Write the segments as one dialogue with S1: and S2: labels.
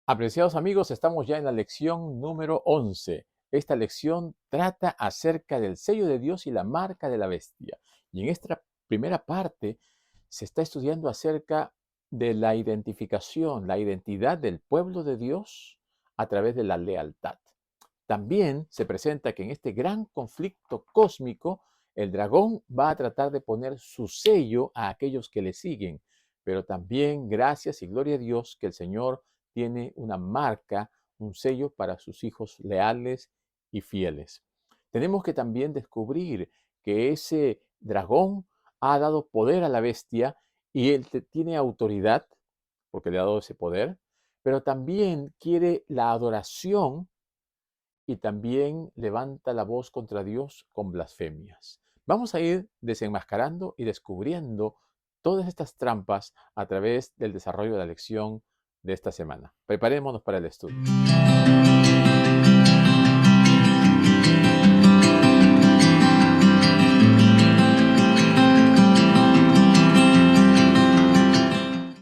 S1: Apreciados amigos, estamos ya en la lección número 11. Esta lección trata acerca del sello de Dios y la marca de la bestia. Y en esta primera parte se está estudiando acerca de la identificación, la identidad del pueblo de Dios a través de la lealtad. También se presenta que en este gran conflicto cósmico, el dragón va a tratar de poner su sello a aquellos que le siguen, pero también gracias y gloria a Dios que el Señor tiene una marca, un sello para sus hijos leales y fieles. Tenemos que también descubrir que ese dragón ha dado poder a la bestia y él tiene autoridad porque le ha dado ese poder, pero también quiere la adoración y también levanta la voz contra Dios con blasfemias. Vamos a ir desenmascarando y descubriendo todas estas trampas a través del desarrollo de la lección de esta semana. Preparémonos para el estudio.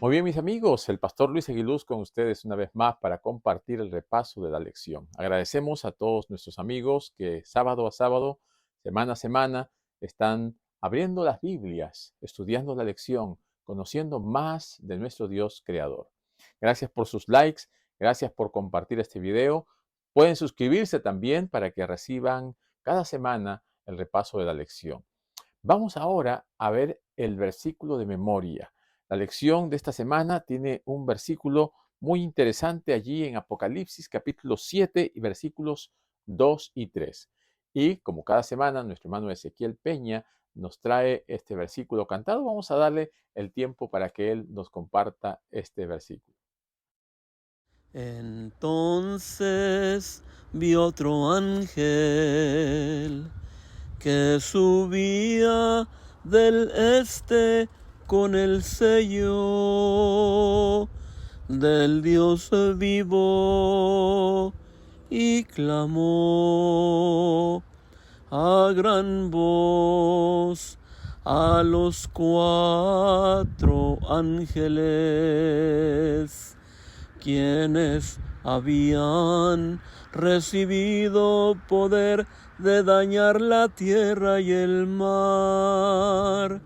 S1: Muy bien, mis amigos, el pastor Luis Aguiluz con ustedes una vez más para compartir el repaso de la lección. Agradecemos a todos nuestros amigos que sábado a sábado, semana a semana, están abriendo las Biblias, estudiando la lección, conociendo más de nuestro Dios creador. Gracias por sus likes, gracias por compartir este video. Pueden suscribirse también para que reciban cada semana el repaso de la lección. Vamos ahora a ver el versículo de memoria. La lección de esta semana tiene un versículo muy interesante allí en Apocalipsis capítulo 7 y versículos 2 y 3. Y como cada semana nuestro hermano Ezequiel Peña nos trae este versículo cantado, vamos a darle el tiempo para que él nos comparta este versículo.
S2: Entonces vi otro ángel que subía del este con el sello del Dios vivo y clamó a gran voz a los 4 ángeles, quienes habían recibido poder de dañar la tierra y el mar,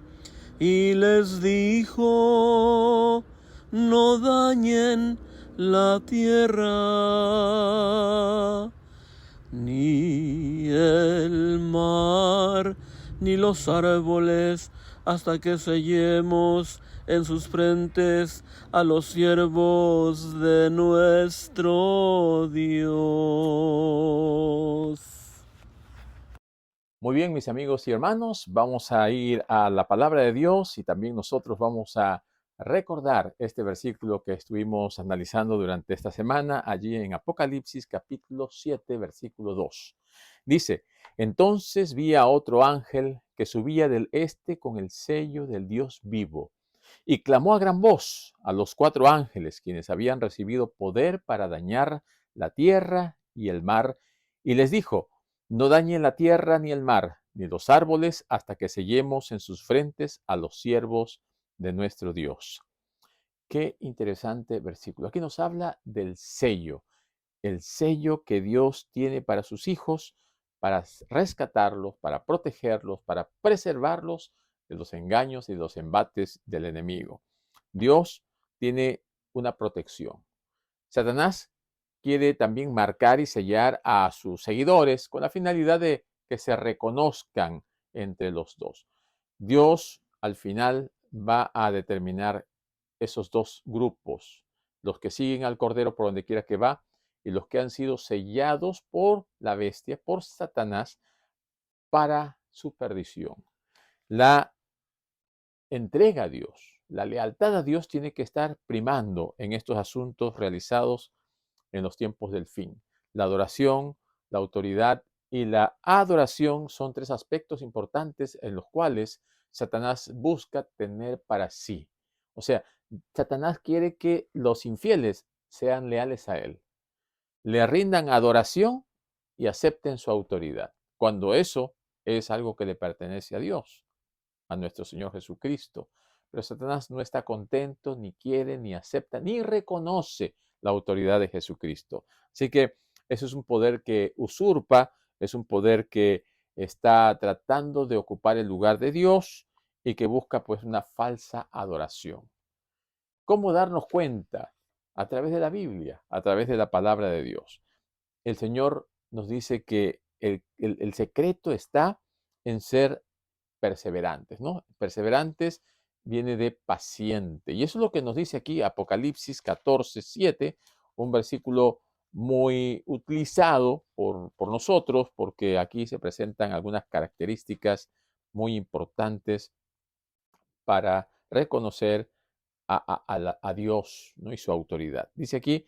S2: y les dijo: no dañen la tierra, ni el mar, ni los árboles, hasta que sellemos en sus frentes a los siervos de nuestro Dios.
S1: Muy bien, mis amigos y hermanos, vamos a ir a la palabra de Dios y también nosotros vamos a recordar este versículo que estuvimos analizando durante esta semana allí en Apocalipsis capítulo 7, versículo 2. Dice: entonces vi a otro ángel que subía del este con el sello del Dios vivo y clamó a gran voz a los 4 ángeles, quienes habían recibido poder para dañar la tierra y el mar, y les dijo: no dañen la tierra ni el mar, ni los árboles, hasta que sellemos en sus frentes a los siervos de nuestro Dios. Qué interesante versículo. Aquí nos habla del sello, el sello que Dios tiene para sus hijos, para rescatarlos, para protegerlos, para preservarlos de los engaños y los embates del enemigo. Dios tiene una protección. Satanás quiere también marcar y sellar a sus seguidores con la finalidad de que se reconozcan entre los dos. Dios al final va a determinar esos dos grupos, los que siguen al Cordero por donde quiera que va y los que han sido sellados por la bestia, por Satanás, para su perdición. La entrega a Dios, la lealtad a Dios tiene que estar primando en estos asuntos realizados en los tiempos del fin. La adoración, la autoridad y la adoración son 3 aspectos importantes en los cuales Satanás busca tener para sí. O sea, Satanás quiere que los infieles sean leales a él, le rindan adoración y acepten su autoridad, cuando eso es algo que le pertenece a Dios, a nuestro Señor Jesucristo. Pero Satanás no está contento, ni quiere, ni acepta, ni reconoce la autoridad de Jesucristo. Así que eso es un poder que usurpa, es un poder que está tratando de ocupar el lugar de Dios y que busca pues una falsa adoración. ¿Cómo darnos cuenta? A través de la Biblia, a través de la palabra de Dios. El Señor nos dice que el secreto está en ser perseverantes, ¿no? Perseverantes viene de paciente. Y eso es lo que nos dice aquí Apocalipsis 14:7, un versículo muy utilizado por nosotros, porque aquí se presentan algunas características muy importantes para reconocer a Dios, ¿no? Y su autoridad. Dice aquí,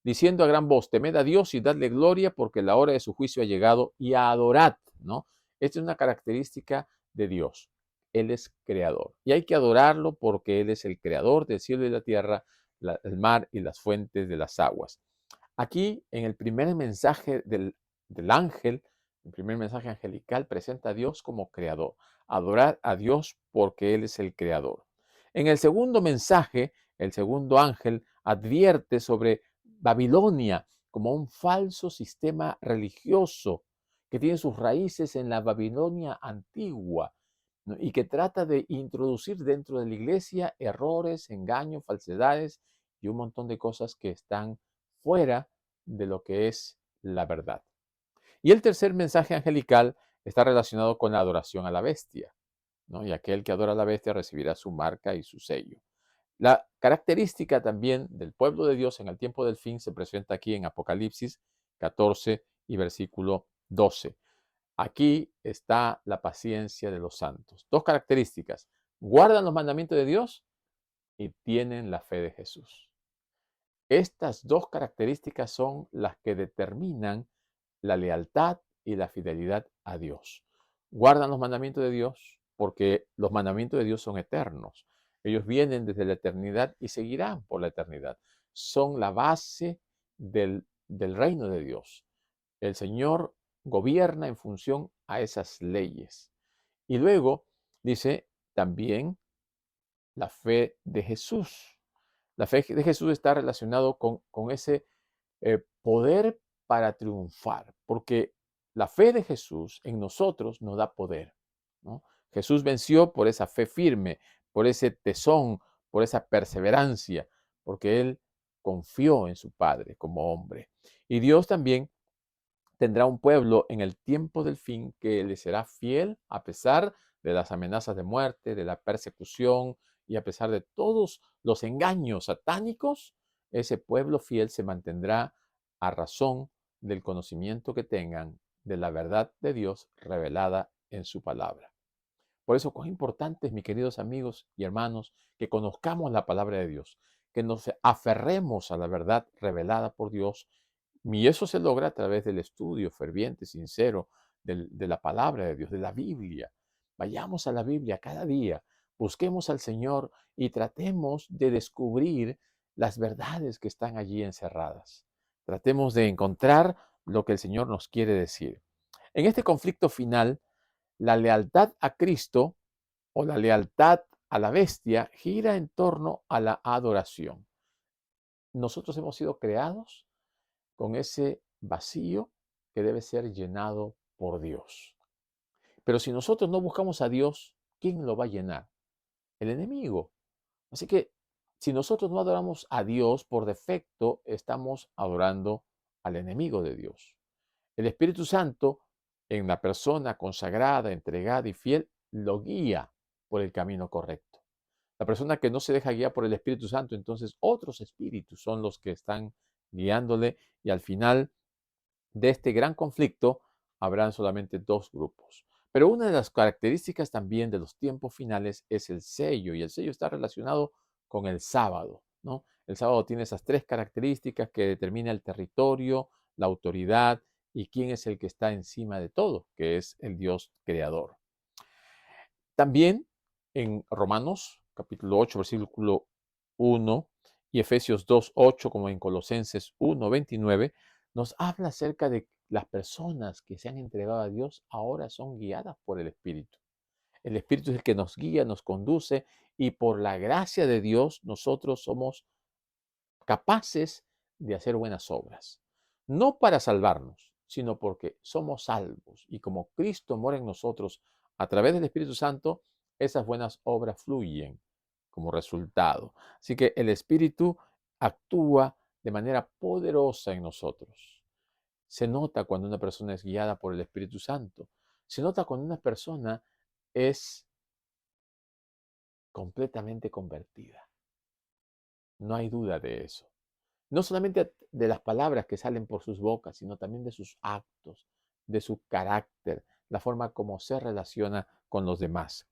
S1: diciendo a gran voz, temed a Dios y dadle gloria porque la hora de su juicio ha llegado y adorad, ¿no? Esta es una característica de Dios. Él es creador y hay que adorarlo porque Él es el creador del cielo y la tierra, el mar y las fuentes de las aguas. Aquí, en el primer mensaje del ángel, el primer mensaje angelical presenta a Dios como creador. Adorar a Dios porque Él es el creador. En el segundo mensaje, el segundo ángel advierte sobre Babilonia como un falso sistema religioso que tiene sus raíces en la Babilonia antigua, ¿no? Y que trata de introducir dentro de la iglesia errores, engaños, falsedades y un montón de cosas que están fuera de lo que es la verdad. Y el tercer mensaje angelical está relacionado con la adoración a la bestia, ¿no? Y aquel que adora a la bestia recibirá su marca y su sello. La característica también del pueblo de Dios en el tiempo del fin se presenta aquí en Apocalipsis 14 y versículo 12. Aquí está la paciencia de los santos. Dos características. Guardan los mandamientos de Dios y tienen la fe de Jesús. Estas dos características son las que determinan la lealtad y la fidelidad a Dios. Guardan los mandamientos de Dios porque los mandamientos de Dios son eternos. Ellos vienen desde la eternidad y seguirán por la eternidad. Son la base del reino de Dios. El Señor gobierna en función a esas leyes. Y luego dice también la fe de Jesús. La fe de Jesús está relacionado con ese poder para triunfar, porque la fe de Jesús en nosotros nos da poder, ¿no? Jesús venció por esa fe firme, por ese tesón, por esa perseverancia, porque Él confió en su Padre como hombre. Y Dios también tendrá un pueblo en el tiempo del fin que le será fiel a pesar de las amenazas de muerte, de la persecución y a pesar de todos los engaños satánicos, ese pueblo fiel se mantendrá a razón del conocimiento que tengan de la verdad de Dios revelada en su palabra. Por eso, cuán importante es, mis queridos amigos y hermanos, que conozcamos la palabra de Dios, que nos aferremos a la verdad revelada por Dios, y eso se logra a través del estudio ferviente, sincero, de la palabra de Dios, de la Biblia. Vayamos a la Biblia cada día, busquemos al Señor y tratemos de descubrir las verdades que están allí encerradas. Tratemos de encontrar lo que el Señor nos quiere decir. En este conflicto final, la lealtad a Cristo o la lealtad a la bestia gira en torno a la adoración. Nosotros hemos sido creados con ese vacío que debe ser llenado por Dios. Pero si nosotros no buscamos a Dios, ¿quién lo va a llenar? El enemigo. Así que si nosotros no adoramos a Dios, por defecto estamos adorando al enemigo de Dios. El Espíritu Santo, en la persona consagrada, entregada y fiel, lo guía por el camino correcto. La persona que no se deja guiar por el Espíritu Santo, entonces otros espíritus son los que están guiándole y al final de este gran conflicto habrán solamente dos grupos. Pero una de las características también de los tiempos finales es el sello, y el sello está relacionado con el sábado, ¿no? El sábado tiene esas tres características que determina el territorio, la autoridad y quién es el que está encima de todo, que es el Dios creador. También en Romanos capítulo 8, versículo 1 y Efesios 2, 8, como en Colosenses 1, 29, nos habla acerca de las personas que se han entregado a Dios ahora son guiadas por el Espíritu. El Espíritu es el que nos guía, nos conduce y por la gracia de Dios nosotros somos capaces de hacer buenas obras, no para salvarnos, sino porque somos salvos y como Cristo mora en nosotros a través del Espíritu Santo, esas buenas obras fluyen como resultado. Así que el Espíritu actúa de manera poderosa en nosotros. Se nota cuando una persona es guiada por el Espíritu Santo. Se nota cuando una persona es completamente convertida. No hay duda de eso. No solamente de las palabras que salen por sus bocas, sino también de sus actos, de su carácter, la forma como se relaciona con los demás.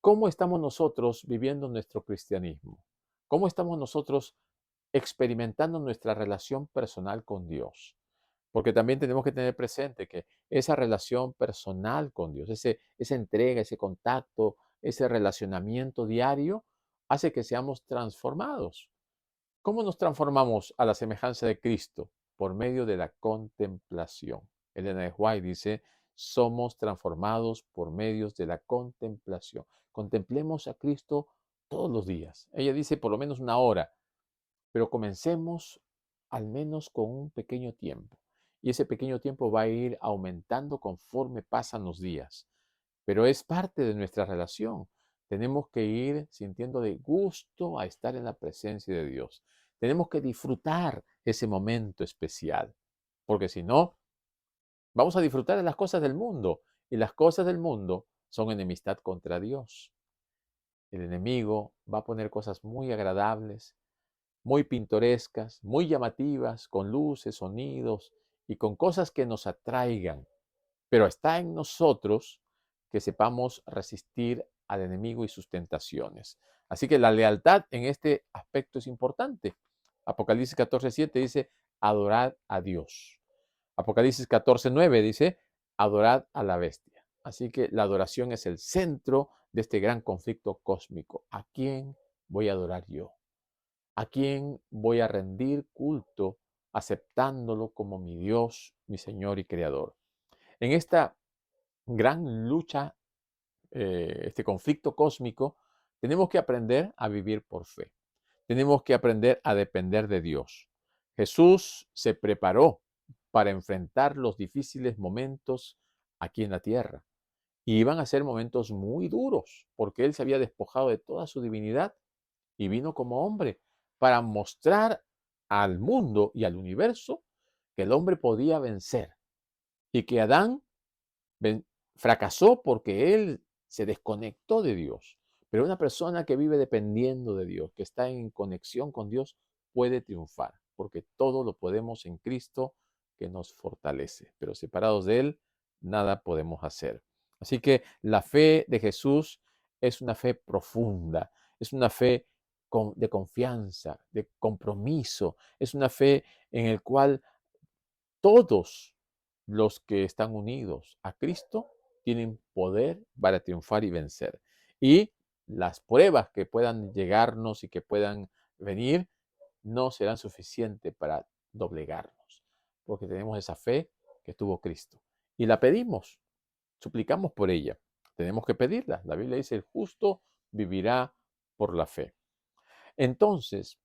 S1: ¿Cómo estamos nosotros viviendo nuestro cristianismo? ¿Cómo estamos nosotros experimentando nuestra relación personal con Dios? Porque también tenemos que tener presente que esa relación personal con Dios, esa entrega, ese contacto, ese relacionamiento diario, hace que seamos transformados. ¿Cómo nos transformamos a la semejanza de Cristo? Por medio de la contemplación. Elena de White dice, somos transformados por medios de la contemplación. Contemplemos a Cristo todos los días. Ella dice por lo menos una hora, pero comencemos al menos con un pequeño tiempo. Y ese pequeño tiempo va a ir aumentando conforme pasan los días. Pero es parte de nuestra relación. Tenemos que ir sintiendo de gusto a estar en la presencia de Dios. Tenemos que disfrutar ese momento especial, porque si no, vamos a disfrutar de las cosas del mundo y las cosas del mundo son enemistad contra Dios. El enemigo va a poner cosas muy agradables, muy pintorescas, muy llamativas, con luces, sonidos y con cosas que nos atraigan. Pero está en nosotros que sepamos resistir al enemigo y sus tentaciones. Así que la lealtad en este aspecto es importante. Apocalipsis 14:7 dice, adorad a Dios. Apocalipsis 14:9 dice, adorad a la bestia. Así que la adoración es el centro de este gran conflicto cósmico. ¿A quién voy a adorar yo? ¿A quién voy a rendir culto aceptándolo como mi Dios, mi Señor y Creador? En esta gran lucha, este conflicto cósmico, tenemos que aprender a vivir por fe. Tenemos que aprender a depender de Dios. Jesús se preparó para enfrentar los difíciles momentos aquí en la tierra. Y iban a ser momentos muy duros, porque Él se había despojado de toda su divinidad y vino como hombre para mostrar al mundo y al universo que el hombre podía vencer y que Adán fracasó porque él se desconectó de Dios. Pero una persona que vive dependiendo de Dios, que está en conexión con Dios, puede triunfar, porque todo lo podemos en Cristo que nos fortalece. Pero separados de Él, nada podemos hacer. Así que la fe de Jesús es una fe profunda, es una fe de confianza, de compromiso, es una fe en el cual todos los que están unidos a Cristo tienen poder para triunfar y vencer. Y las pruebas que puedan llegarnos y que puedan venir no serán suficientes para doblegarnos, porque tenemos esa fe que tuvo Cristo. Y la pedimos, suplicamos por ella. Tenemos que pedirla. La Biblia dice, el justo vivirá por la fe. Entonces,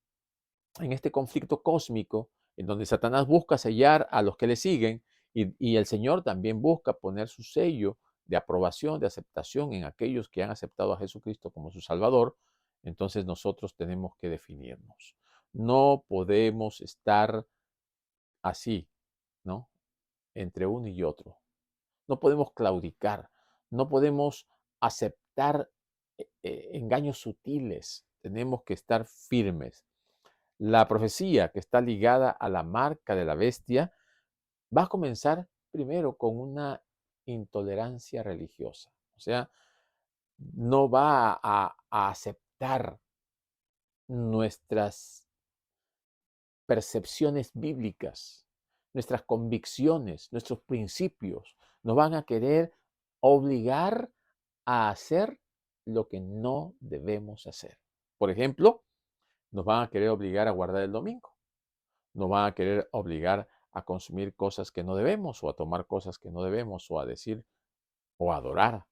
S1: en este conflicto cósmico, en donde Satanás busca sellar a los que le siguen y el Señor también busca poner su sello de aprobación, de aceptación en aquellos que han aceptado a Jesucristo como su Salvador, entonces nosotros tenemos que definirnos. No podemos estar así, ¿no? Entre uno y otro. No podemos claudicar, no podemos aceptar engaños sutiles. Tenemos que estar firmes. La profecía que está ligada a la marca de la bestia va a comenzar primero con una intolerancia religiosa. O sea, no va a aceptar nuestras percepciones bíblicas, nuestras convicciones, nuestros principios. Nos van a querer obligar a hacer lo que no debemos hacer. Por ejemplo, nos van a querer obligar a guardar el domingo. Nos van a querer obligar a consumir cosas que no debemos o a tomar cosas que no debemos o a decir o a adorar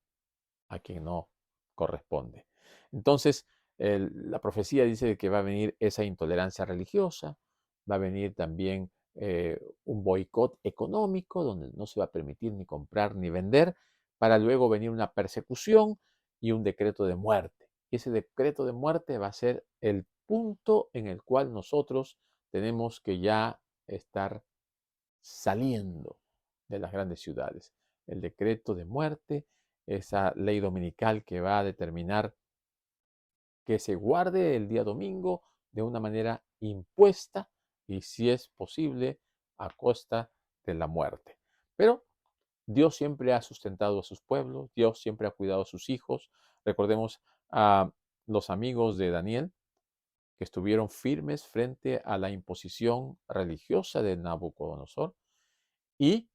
S1: a quien no corresponde. Entonces, la profecía dice que va a venir esa intolerancia religiosa, va a venir también un boicot económico donde no se va a permitir ni comprar ni vender, para luego venir una persecución y un decreto de muerte. Y ese decreto de muerte va a ser el punto en el cual nosotros tenemos que ya estar saliendo de las grandes ciudades. El decreto de muerte, esa ley dominical que va a determinar que se guarde el día domingo de una manera impuesta y, si es posible, a costa de la muerte. Pero Dios siempre ha sustentado a sus pueblos, Dios siempre ha cuidado a sus hijos. Recordemos a los amigos de Daniel, que estuvieron firmes frente a la imposición religiosa de Nabucodonosor, y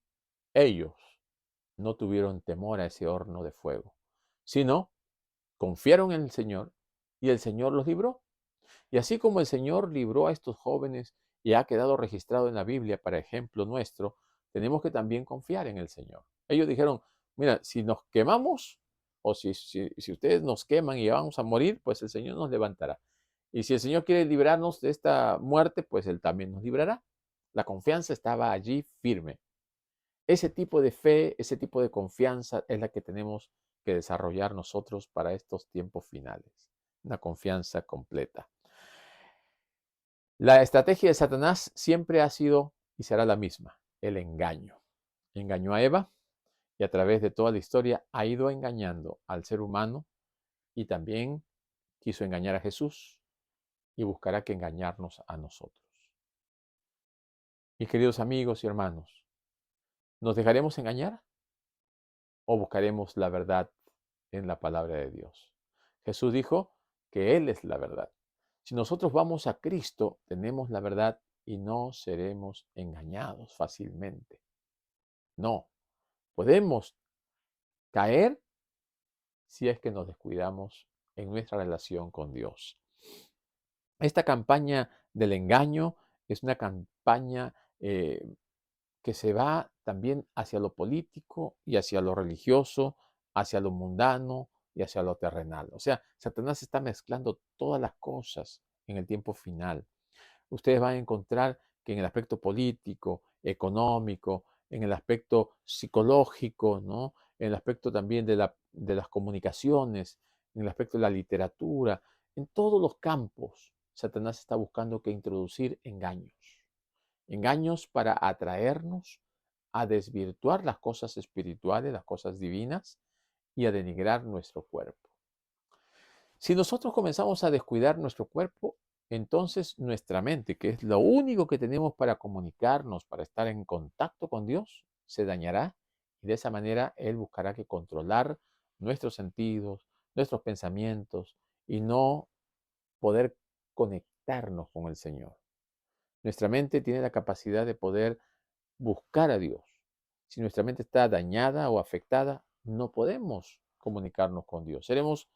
S1: ellos no tuvieron temor a ese horno de fuego, sino confiaron en el Señor y el Señor los libró. Y así como el Señor libró a estos jóvenes y ha quedado registrado en la Biblia para ejemplo nuestro, tenemos que también confiar en el Señor. Ellos dijeron, mira, si nos quemamos o si ustedes nos queman y vamos a morir, pues el Señor nos levantará. Y si el Señor quiere librarnos de esta muerte, pues Él también nos librará. La confianza estaba allí firme. Ese tipo de fe, ese tipo de confianza es la que tenemos que desarrollar nosotros para estos tiempos finales. Una confianza completa. La estrategia de Satanás siempre ha sido y será la misma, el engaño. Engañó a Eva y a través de toda la historia ha ido engañando al ser humano, y también quiso engañar a Jesús y buscará que engañarnos a nosotros. Mis queridos amigos y hermanos, ¿nos dejaremos engañar o buscaremos la verdad en la palabra de Dios? Jesús dijo que Él es la verdad. Si nosotros vamos a Cristo, tenemos la verdad y no seremos engañados fácilmente. No, podemos caer si es que nos descuidamos en nuestra relación con Dios. Esta campaña del engaño es una campaña que se va también hacia lo político y hacia lo religioso, hacia lo mundano y hacia lo terrenal. O sea, Satanás está mezclando todas las cosas en el tiempo final. Ustedes van a encontrar que en el aspecto político, económico, en el aspecto psicológico, ¿no? En el aspecto también de las comunicaciones, en el aspecto de la literatura, en todos los campos, Satanás está buscando que introducir engaños. Engaños para atraernos a desvirtuar las cosas espirituales, las cosas divinas, y a denigrar nuestro cuerpo. Si nosotros comenzamos a descuidar nuestro cuerpo, entonces nuestra mente, que es lo único que tenemos para comunicarnos, para estar en contacto con Dios, se dañará, y de esa manera Él buscará que controlar nuestros sentidos, nuestros pensamientos, y no poder conectarnos con el Señor. Nuestra mente tiene la capacidad de poder buscar a Dios. Si nuestra mente está dañada o afectada, no podemos comunicarnos con Dios. Seremos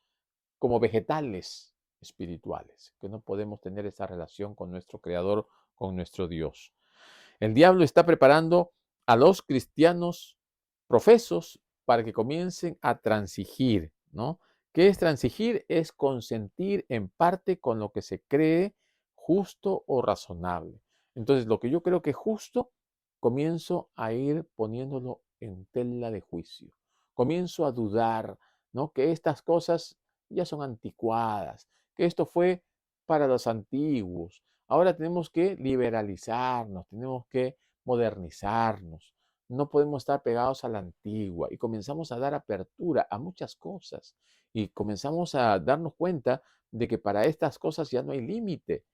S1: como vegetales espirituales, que no podemos tener esa relación con nuestro Creador, con nuestro Dios. El diablo está preparando a los cristianos profesos para que comiencen a transigir, ¿no? ¿Qué es transigir? Es consentir en parte con lo que se cree justo o razonable. Entonces, lo que yo creo que es justo, comienzo a ir poniéndolo en tela de juicio. Comienzo a dudar, ¿no? Que estas cosas ya son anticuadas, que esto fue para los antiguos. Ahora tenemos que liberalizarnos, tenemos que modernizarnos. No podemos estar pegados a la antigua, y comenzamos a dar apertura a muchas cosas y comenzamos a darnos cuenta de que para estas cosas ya no hay límite.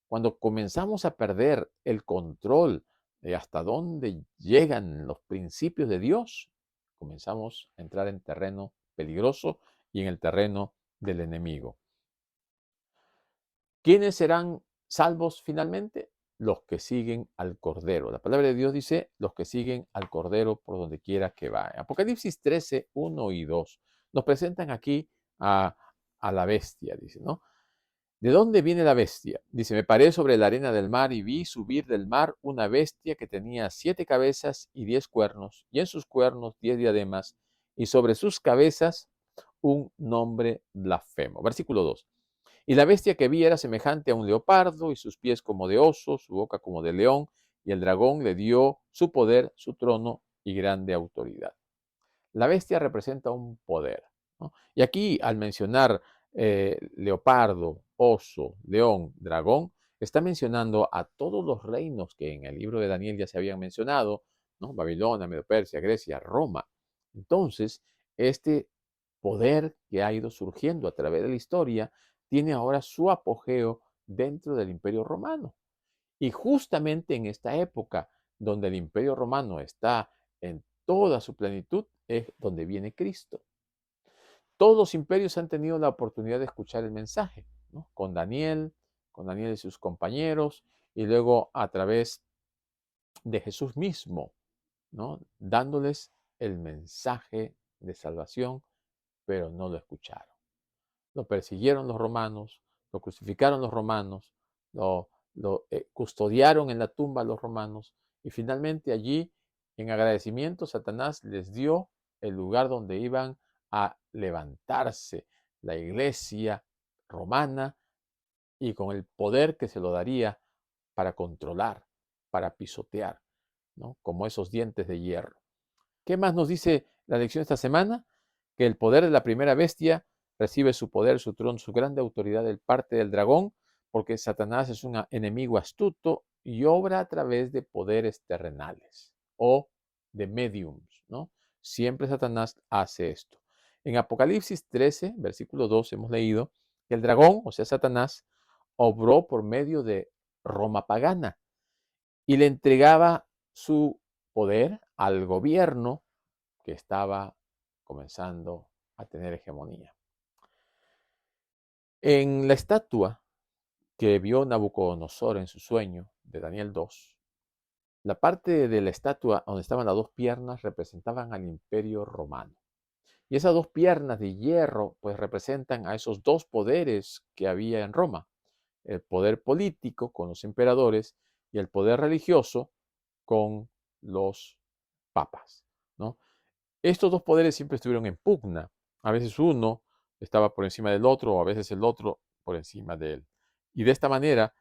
S1: Cuando comenzamos a perder el control de hasta dónde llegan los principios de Dios, comenzamos a entrar en terreno peligroso y en el terreno del enemigo. ¿Quiénes serán salvos finalmente? Los que siguen al Cordero. La palabra de Dios dice, los que siguen al Cordero por donde quiera que va. Apocalipsis 13, 1 y 2 nos presentan aquí a la bestia, dice, ¿no? ¿De dónde viene la bestia? Dice, me paré sobre la arena del mar y vi subir del mar una bestia que tenía 7 cabezas y 10 cuernos, y en sus cuernos 10 diademas, y sobre sus cabezas un nombre blasfemo. Versículo 2. Y la bestia que vi era semejante a un leopardo, y sus pies como de oso, su boca como de león, y el dragón le dio su poder, su trono y grande autoridad. La bestia representa un poder, ¿no? Y aquí, al mencionar leopardo, oso, león, dragón, está mencionando a todos los reinos que en el libro de Daniel ya se habían mencionado, ¿no? Babilonia, Medo-Persia, Grecia, Roma. Entonces, este poder que ha ido surgiendo a través de la historia tiene ahora su apogeo dentro del Imperio Romano. Y justamente en esta época donde el Imperio Romano está en toda su plenitud es donde viene Cristo. Todos los imperios han tenido la oportunidad de escuchar el mensaje, ¿no? Con Daniel y sus compañeros, y luego a través de Jesús mismo, ¿no? Dándoles el mensaje de salvación, pero no lo escucharon. Lo persiguieron los romanos, lo crucificaron los romanos, lo custodiaron en la tumba los romanos, y finalmente allí, en agradecimiento, Satanás les dio el lugar donde iban a levantarse la iglesia romana, y con el poder que se lo daría para controlar, para pisotear, ¿no? Como esos dientes de hierro. ¿Qué más nos dice la lección esta semana? Que el poder de la primera bestia recibe su poder, su trono, su grande autoridad del parte del dragón, porque Satanás es un enemigo astuto y obra a través de poderes terrenales o de mediums, ¿no? Siempre Satanás hace esto. En Apocalipsis 13, versículo 2, hemos leído que el dragón, o sea, Satanás, obró por medio de Roma pagana y le entregaba su poder al gobierno que estaba comenzando a tener hegemonía. En la estatua que vio Nabucodonosor en su sueño de Daniel 2, la parte de la estatua donde estaban las dos piernas representaban al imperio romano. Y esas dos piernas de hierro pues representan a esos dos poderes que había en Roma: el poder político con los emperadores y el poder religioso con los papas, ¿no? Estos dos poderes siempre estuvieron en pugna. A veces uno estaba por encima del otro, o a veces el otro por encima de él. Y de esta manera,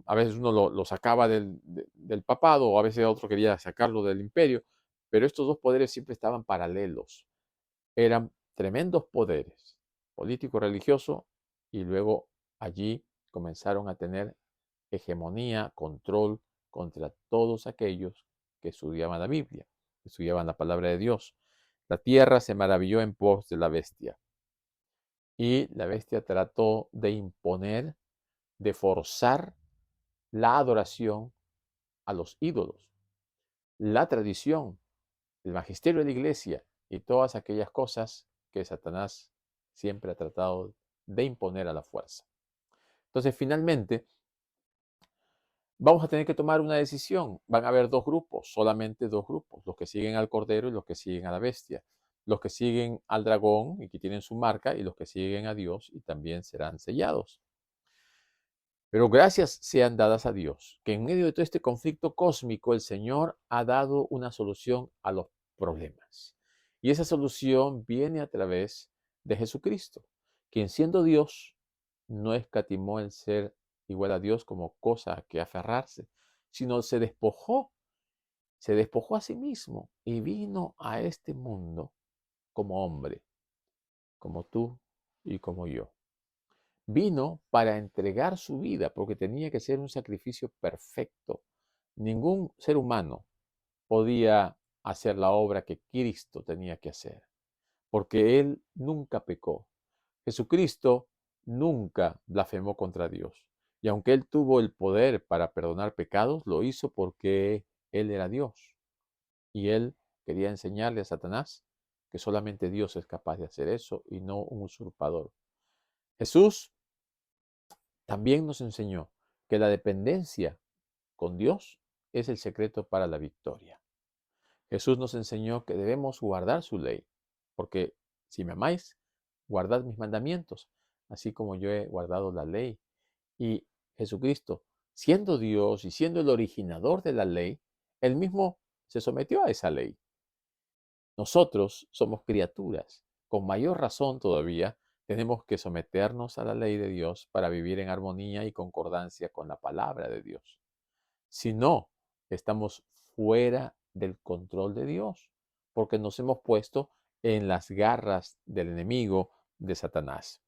S1: a veces uno lo sacaba del papado, o a veces otro quería sacarlo del imperio, pero estos dos poderes siempre estaban paralelos. Eran tremendos poderes, político, religioso, y luego allí comenzaron a tener hegemonía, control contra todos aquellos que estudiaban la Biblia, que estudiaban la palabra de Dios. La tierra se maravilló en pos de la bestia, y la bestia trató de imponer, de forzar la adoración a los ídolos, la tradición, el magisterio de la iglesia y todas aquellas cosas que Satanás siempre ha tratado de imponer a la fuerza. Entonces, finalmente, vamos a tener que tomar una decisión. Van a haber dos grupos, solamente dos grupos: los que siguen al Cordero y los que siguen a la bestia, los que siguen al dragón y que tienen su marca, y los que siguen a Dios y también serán sellados. Pero gracias sean dadas a Dios, que en medio de todo este conflicto cósmico el Señor ha dado una solución a los problemas. Y esa solución viene a través de Jesucristo, quien, siendo Dios, no escatimó el ser igual a Dios como cosa a que aferrarse, sino se despojó a sí mismo y vino a este mundo como hombre, como tú y como yo. Vino para entregar su vida, porque tenía que ser un sacrificio perfecto. Ningún ser humano podía hacer la obra que Cristo tenía que hacer, porque Él nunca pecó. Jesucristo nunca blasfemó contra Dios. Y aunque Él tuvo el poder para perdonar pecados, lo hizo porque Él era Dios. Y Él quería enseñarle a Satanás que solamente Dios es capaz de hacer eso y no un usurpador. Jesús también nos enseñó que la dependencia con Dios es el secreto para la victoria. Jesús nos enseñó que debemos guardar su ley, porque si me amáis, guardad mis mandamientos, así como yo he guardado la ley. Y Jesucristo, siendo Dios y siendo el originador de la ley, él mismo se sometió a esa ley. Nosotros somos criaturas. Con mayor razón todavía tenemos que someternos a la ley de Dios para vivir en armonía y concordancia con la palabra de Dios. Si no, estamos fuera del control de Dios, porque nos hemos puesto en las garras del enemigo de Satanás.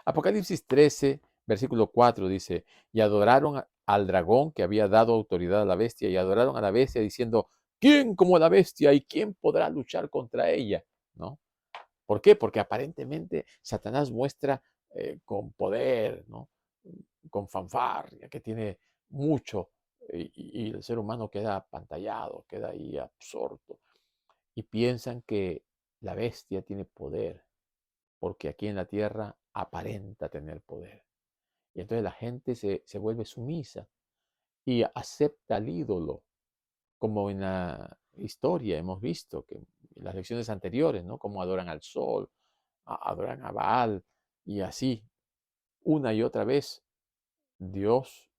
S1: Apocalipsis 13, versículo 4 dice, y adoraron al dragón que había dado autoridad a la bestia, y adoraron a la bestia diciendo, ¿quién como la bestia y quién podrá luchar contra ella? ¿No? ¿Por qué? Porque aparentemente Satanás muestra con poder, ¿no? Con fanfarria, que tiene mucho, y el ser humano queda apantallado, queda ahí absorto, y piensan que la bestia tiene poder, porque aquí en la tierra aparenta tener poder. Y entonces la gente se vuelve sumisa y acepta al ídolo, como en la historia hemos visto, que en las lecciones anteriores, ¿no? Como adoran al sol, adoran a Baal, y así, una y otra vez, Dios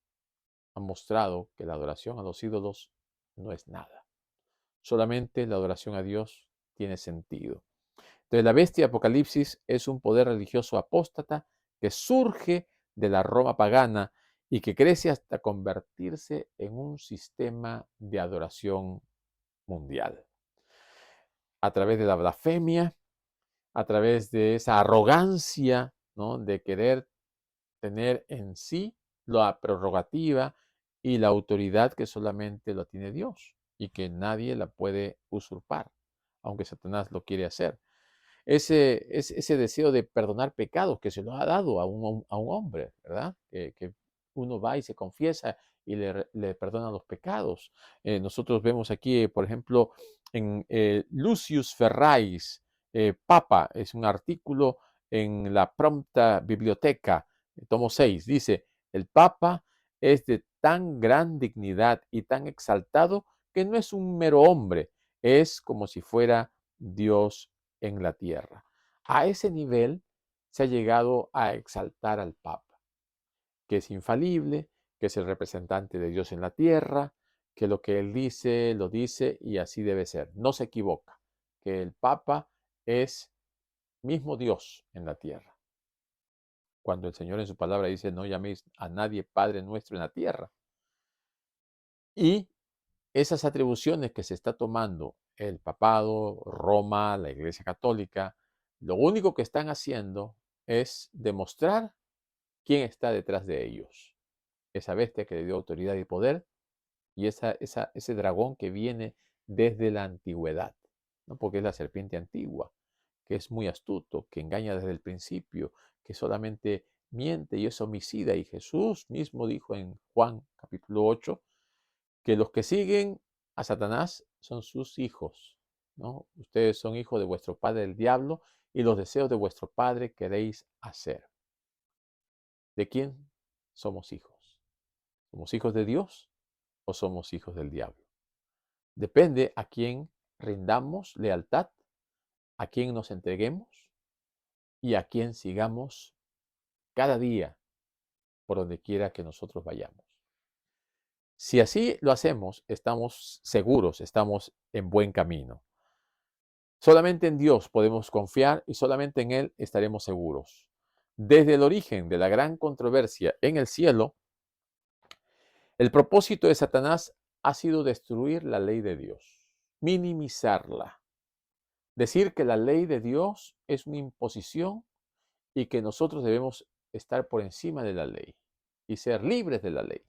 S1: ha mostrado que la adoración a los ídolos no es nada. Solamente la adoración a Dios tiene sentido. Entonces, la bestia de Apocalipsis es un poder religioso apóstata que surge de la Roma pagana y que crece hasta convertirse en un sistema de adoración mundial. A través de la blasfemia, a través de esa arrogancia, ¿no? De querer tener en sí la prerrogativa y la autoridad que solamente lo tiene Dios y que nadie la puede usurpar, aunque Satanás lo quiere hacer. Ese deseo de perdonar pecados que se lo ha dado a un hombre, ¿verdad? Que uno va y se confiesa y le perdona los pecados. Nosotros vemos aquí, por ejemplo, en Lucius Ferrais, Papa, es un artículo en la Prompta Biblioteca, tomo 6, dice, el Papa es de tan gran dignidad y tan exaltado que no es un mero hombre, es como si fuera Dios en la tierra. A ese nivel se ha llegado a exaltar al Papa, que es infalible, que es el representante de Dios en la tierra, que lo que él dice, lo dice y así debe ser. No se equivoca, que el Papa es mismo Dios en la tierra. Cuando el Señor en su palabra dice, no llaméis a nadie Padre nuestro en la tierra. Y esas atribuciones que se está tomando el papado, Roma, la Iglesia Católica, lo único que están haciendo es demostrar quién está detrás de ellos. Esa bestia que le dio autoridad y poder y ese dragón que viene desde la antigüedad, ¿no? Porque es la serpiente antigua, que es muy astuto, que engaña desde el principio, que solamente miente y es homicida. Y Jesús mismo dijo en Juan capítulo 8, que los que siguen a Satanás son sus hijos, ¿no? Ustedes son hijos de vuestro padre el diablo y los deseos de vuestro padre queréis hacer. ¿De quién somos hijos? ¿Somos hijos de Dios o somos hijos del diablo? Depende a quién rindamos lealtad, a quién nos entreguemos y a quién sigamos cada día por donde quiera que nosotros vayamos. Si así lo hacemos, estamos seguros, estamos en buen camino. Solamente en Dios podemos confiar y solamente en Él estaremos seguros. Desde el origen de la gran controversia en el cielo, el propósito de Satanás ha sido destruir la ley de Dios, minimizarla, decir que la ley de Dios es una imposición y que nosotros debemos estar por encima de la ley y ser libres de la ley.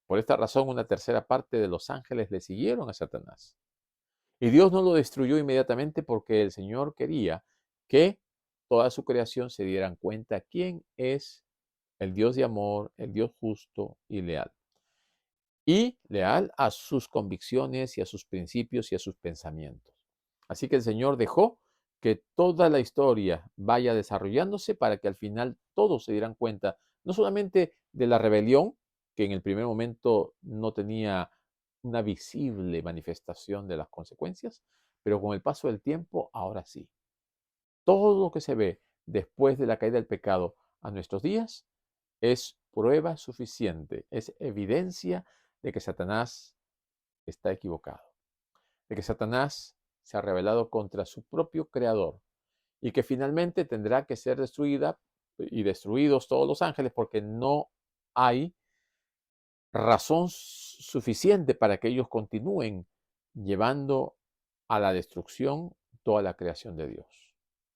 S1: Por esta razón, una tercera parte de los ángeles le siguieron a Satanás. Y Dios no lo destruyó inmediatamente porque el Señor quería que toda su creación se dieran cuenta quién es el Dios de amor, el Dios justo y leal. Y leal a sus convicciones y a sus principios y a sus pensamientos. Así que el Señor dejó que toda la historia vaya desarrollándose para que al final todos se dieran cuenta, no solamente de la rebelión, que en el primer momento no tenía una visible manifestación de las consecuencias, pero con el paso del tiempo, ahora sí. Todo lo que se ve después de la caída del pecado a nuestros días es prueba suficiente, es evidencia de que Satanás está equivocado, de que Satanás se ha rebelado contra su propio creador y que finalmente tendrá que ser destruida y destruidos todos los ángeles porque no hay razón suficiente para que ellos continúen llevando a la destrucción toda la creación de Dios.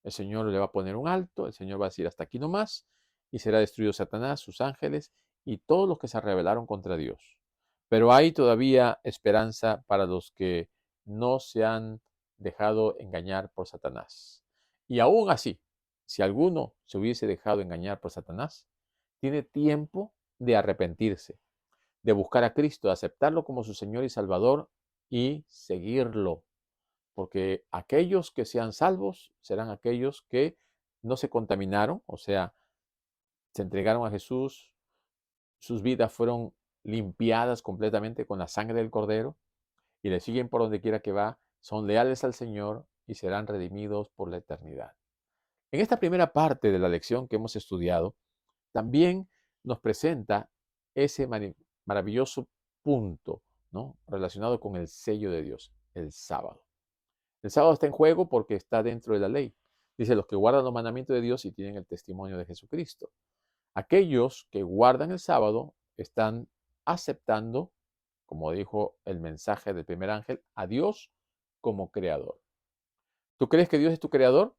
S1: El Señor le va a poner un alto, el Señor va a decir hasta aquí nomás, y será destruido Satanás, sus ángeles y todos los que se rebelaron contra Dios. Pero hay todavía esperanza para los que no se han dejado engañar por Satanás. Y aún así, si alguno se hubiese dejado engañar por Satanás, tiene tiempo de arrepentirse, de buscar a Cristo, de aceptarlo como su Señor y Salvador y seguirlo. Porque aquellos que sean salvos serán aquellos que no se contaminaron, o sea, se entregaron a Jesús, sus vidas fueron limpiadas completamente con la sangre del Cordero y le siguen por donde quiera que va, son leales al Señor y serán redimidos por la eternidad. En esta primera parte de la lección que hemos estudiado, también nos presenta ese maravilloso punto, ¿no?, relacionado con el sello de Dios, el sábado. El sábado está en juego porque está dentro de la ley. Dice, los que guardan los mandamientos de Dios y tienen el testimonio de Jesucristo. Aquellos que guardan el sábado están aceptando, como dijo el mensaje del primer ángel, a Dios como creador. ¿Tú crees que Dios es tu creador?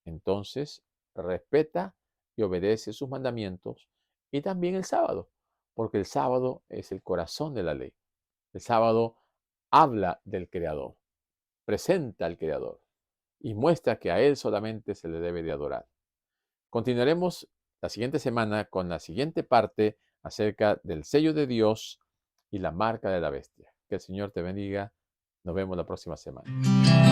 S1: Entonces, respeta y obedece sus mandamientos y también el sábado, porque el sábado es el corazón de la ley. El sábado habla del creador, presenta al creador y muestra que a él solamente se le debe de adorar. Continuaremos la siguiente semana con la siguiente parte acerca del sello de Dios y la marca de la bestia. Que el Señor te bendiga. Nos vemos la próxima semana.